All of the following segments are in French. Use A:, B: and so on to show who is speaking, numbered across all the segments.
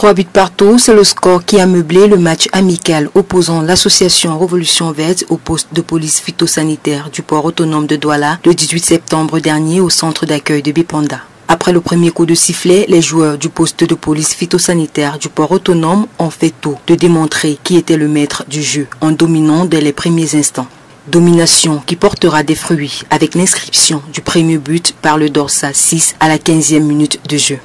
A: 3 buts partout, c'est le score qui a meublé le match amical opposant l'association Révolution Verte au poste de police phytosanitaire du port autonome de Douala le 18 septembre dernier au centre d'accueil de Bipanda. Après le premier coup de sifflet, les joueurs du poste de police phytosanitaire du port autonome ont fait tout de démontrer qui était le maître du jeu en dominant dès les premiers instants. Domination qui portera des fruits avec l'inscription du premier but par le Dorsa 6 à la 15e minute de jeu.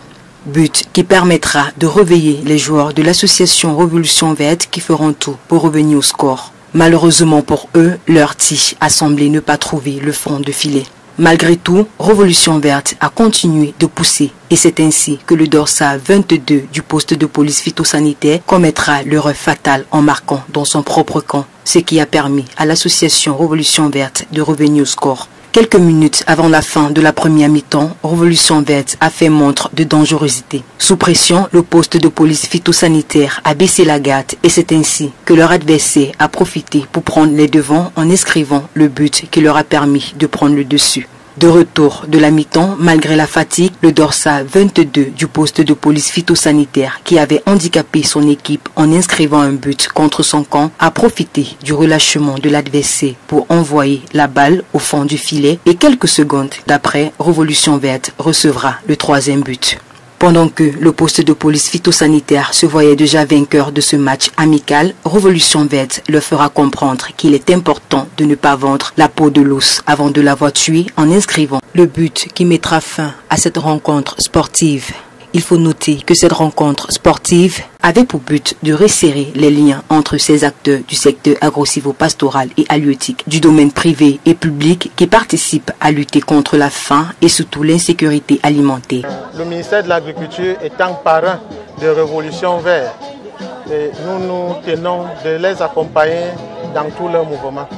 A: But qui permettra de réveiller les joueurs de l'association Révolution Verte qui feront tout pour revenir au score. Malheureusement pour eux, leur tige a semblé ne pas trouver le fond de filet. Malgré tout, Révolution Verte a continué de pousser et c'est ainsi que le Dorsa 22 du poste de police phytosanitaire commettra l'erreur fatale en marquant dans son propre camp, ce qui a permis à l'association Révolution Verte de revenir au score. Quelques minutes avant la fin de la première mi-temps, Révolution Verte a fait montre de dangerosité. Sous pression, le poste de police phytosanitaire a baissé la garde et c'est ainsi que leur adversaire a profité pour prendre les devants en inscrivant le but qui leur a permis de prendre le dessus. De retour de la mi-temps, malgré la fatigue, le Dorsa 22 du poste de police phytosanitaire qui avait handicapé son équipe en inscrivant un but contre son camp a profité du relâchement de l'adversaire pour envoyer la balle au fond du filet et quelques secondes d'après, Révolution Verte recevra le 3e but. Pendant que le poste de police phytosanitaire se voyait déjà vainqueur de ce match amical, Révolution Verte leur fera comprendre qu'il est important de ne pas vendre la peau de l'os avant de l'avoir tué en inscrivant le but qui mettra fin à cette rencontre sportive. Il faut noter que cette rencontre sportive avait pour but de resserrer les liens entre ces acteurs du secteur agro-silvo-pastoral et halieutique, du domaine privé et public qui participent à lutter contre la faim et surtout l'insécurité alimentaire.
B: Le ministère de l'Agriculture étant parrain de Révolution Verte, nous nous tenons de les accompagner dans tous leurs mouvements.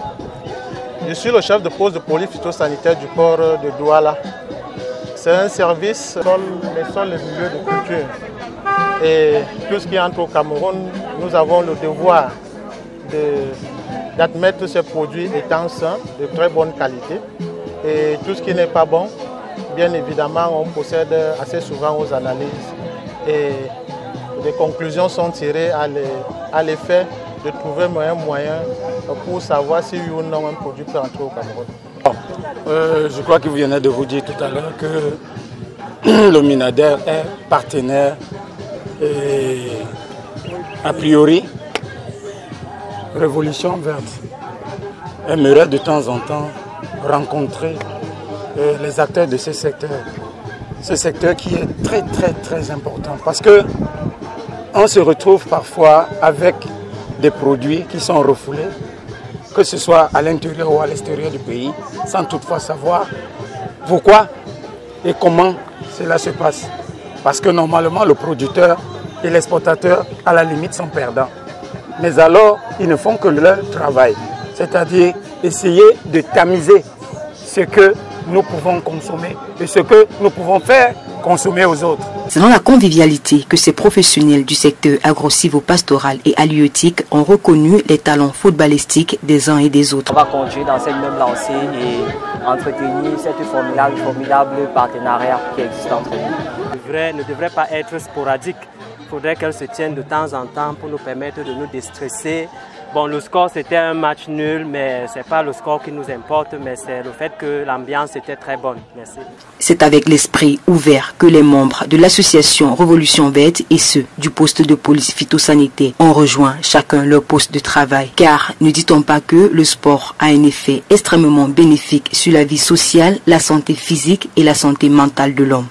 B: Je suis le chef de poste de police phytosanitaire du port de Douala. C'est un service sur les milieux de culture. Et tout ce qui entre au Cameroun, nous avons le devoir d'admettre ces produits étant sains, de très bonne qualité. Et tout ce qui n'est pas bon, bien évidemment, on procède assez souvent aux analyses. Et des conclusions sont tirées à l'effet de trouver un moyen pour savoir si oui ou non un produit peut entrer au Cameroun.
C: Je crois que vous venez de vous dire tout à l'heure que le Minader est partenaire et a priori Révolution Verte aimerait de temps en temps rencontrer les acteurs de ce secteur qui est très important parce que on se retrouve parfois avec des produits qui sont refoulés, que ce soit à l'intérieur ou à l'extérieur du pays, sans toutefois savoir pourquoi et comment cela se passe. Parce que normalement, le producteur et l'exportateur, à la limite, sont perdants. Mais alors, ils ne font que leur travail, c'est-à-dire essayer de tamiser ce que nous pouvons consommer et ce que nous pouvons faire consommer aux autres.
A: C'est dans la convivialité que ces professionnels du secteur agro-silvo-pastoral et halieutique ont reconnu les talents footballistiques des uns et des autres.
D: On va continuer dans cette même lancée et entretenir cette formidable partenariat qui existe entre nous.
E: Ne devrait pas être sporadique. Il faudrait qu'elle se tienne de temps en temps pour nous permettre de nous déstresser. Bon, le score c'était un match nul, mais ce n'est pas le score qui nous importe, mais c'est le fait que l'ambiance était très bonne. Merci.
A: C'est avec l'esprit ouvert que les membres de l'association Révolution Verte et ceux du poste de police phytosanitaire ont rejoint chacun leur poste de travail. Car ne dit-on pas que le sport a un effet extrêmement bénéfique sur la vie sociale, la santé physique et la santé mentale de l'homme.